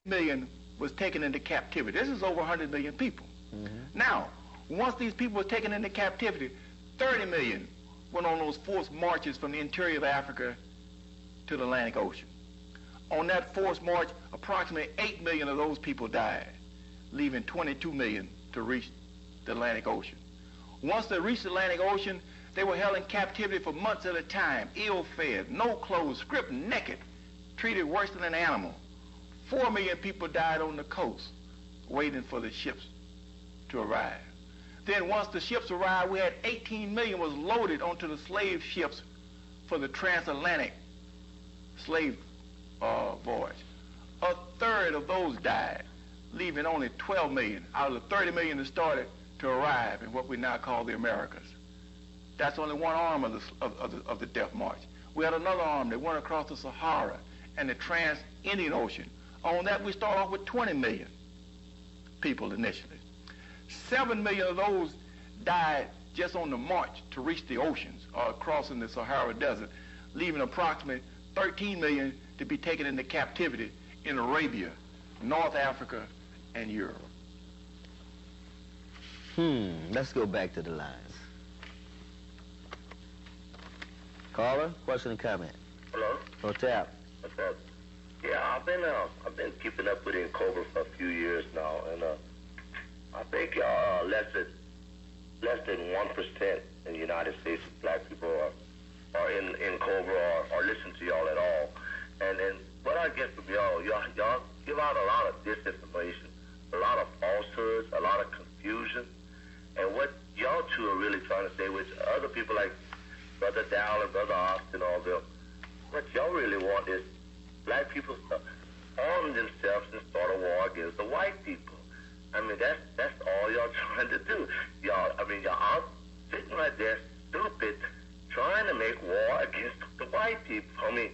million was taken into captivity. This is over 100 million people. Mm-hmm. Now, once these people were taken into captivity, 30 million went on those forced marches from the interior of Africa to the Atlantic Ocean. On that forced march, approximately 8 million of those people died, leaving 22 million to reach the Atlantic Ocean. Once they reached the Atlantic Ocean, they were held in captivity for months at a time, ill-fed, no clothes, stripped naked, treated worse than an animal. 4 million people died on the coast, waiting for the ships to arrive. Then once the ships arrived, we had 18 million was loaded onto the slave ships for the transatlantic slave voyage. A third of those died, leaving only 12 million out of the 30 million that started to arrive in what we now call the Americas. That's only one arm of the Death March. We had another arm that went across the Sahara and the Trans-Indian Ocean. On that, we start off with 20 million people initially. 7 million of those died just on the march to reach the oceans or crossing the Sahara Desert, leaving approximately 13 million to be taken into captivity in Arabia, North Africa, and Europe. Let's go back to the lines. Caller, question and comment? Hello? Oh, tap. What's up? Yeah, I've been keeping up with Cobra for a few years now, and I think y'all less than 1% in the United States of black people are in Cobra or listen to y'all at all. And what I get from y'all give out a lot of disinformation, a lot of falsehoods, a lot of confusion. And what y'all two are really trying to say, which other people like Brother Dow and Brother Austin, all them, what y'all really want is black people to arm themselves and start a war against the white people. I mean, that's all y'all trying to do. Y'all out sitting right there, stupid, trying to make war against the white people. I mean,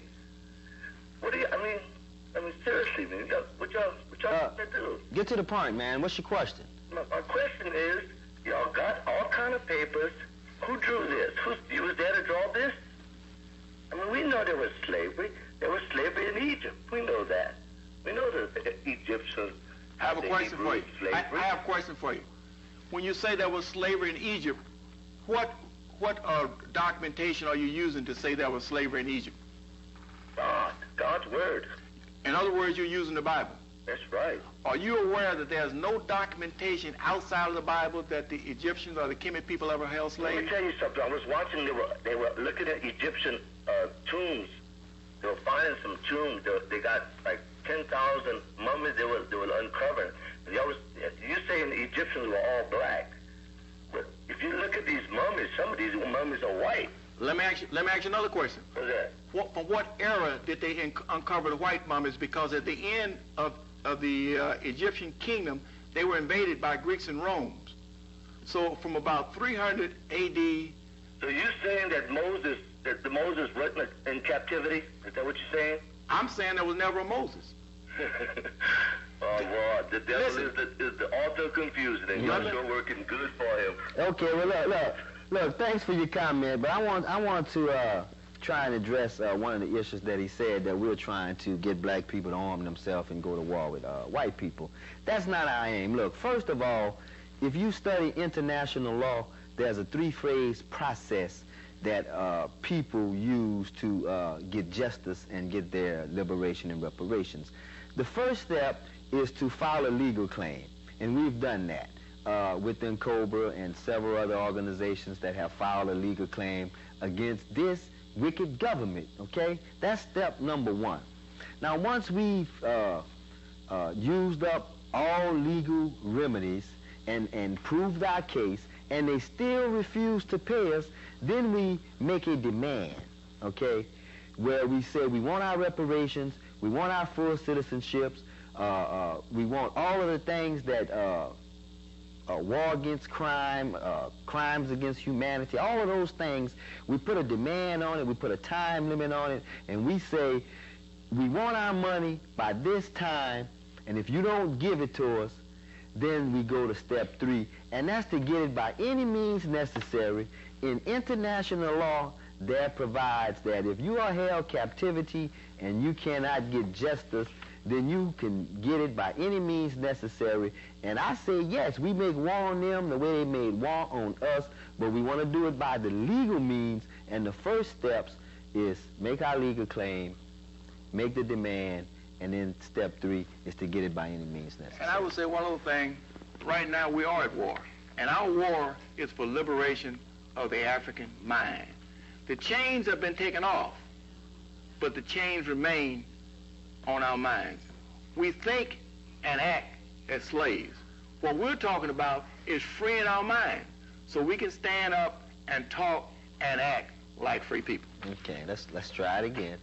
seriously, man, what y'all trying to do? Get to the point, man. What's your question? My question is, y'all got all kind of papers. Who drew this? You was there to draw this? I mean, we know there was slavery. There was slavery in Egypt. We know that. We know the Egyptians. I have a question for you. I have a question for you. When you say there was slavery in Egypt, what documentation are you using to say there was slavery in Egypt? God's word. In other words, you're using the Bible. That's right. Are you aware that there's no documentation outside of the Bible that the Egyptians or the Kemet people ever held slaves? Let me tell you something. I was watching, they were looking at Egyptian tombs. They were finding some tombs. They got like 10,000 mummies they were uncovering. And you're saying the Egyptians were all black. But if you look at these mummies, some of these mummies are white. Let me ask you another question. What's that? From what era did they uncover the white mummies? Because at the end of the Egyptian kingdom, they were invaded by Greeks and Romans. So from about 300 A.D. So you're saying that Moses went in captivity? Is that what you're saying? I'm saying there was never a Moses. Oh, boy, the devil is the author of confusion, and you're sure working good for him. Okay, well, look, thanks for your comment, but I want to try and address one of the issues that he said, that we're trying to get black people to arm themselves and go to war with white people. That's not our aim. Look, first of all, if you study international law, there's a three-phase process that people use to get justice and get their liberation and reparations. The first step is to file a legal claim, and we've done that within COBRA and several other organizations that have filed a legal claim against this wicked government, okay? That's step number one. Now, once we've used up all legal remedies and proved our case, and they still refuse to pay us, then we make a demand, okay, where we say we want our reparations, we want our full citizenships, we want all of the things that war against crime, crimes against humanity, all of those things. We put a demand on it, we put a time limit on it, and we say we want our money by this time, and if you don't give it to us, then we go to step 3, and that's to get it by any means necessary. In international law, that provides that if you are held captivity and you cannot get justice, then you can get it by any means necessary. And I say, yes, we make war on them the way they made war on us, but we want to do it by the legal means, and the first steps is make our legal claim, make the demand, and then step 3 is to get it by any means necessary. And I would say one other thing. Right now we are at war, and our war is for liberation of the African mind. The chains have been taken off, but the chains remain on our minds. We think and act as slaves. What we're talking about is freeing our mind so we can stand up and talk and act like free people. Okay, let's try it again.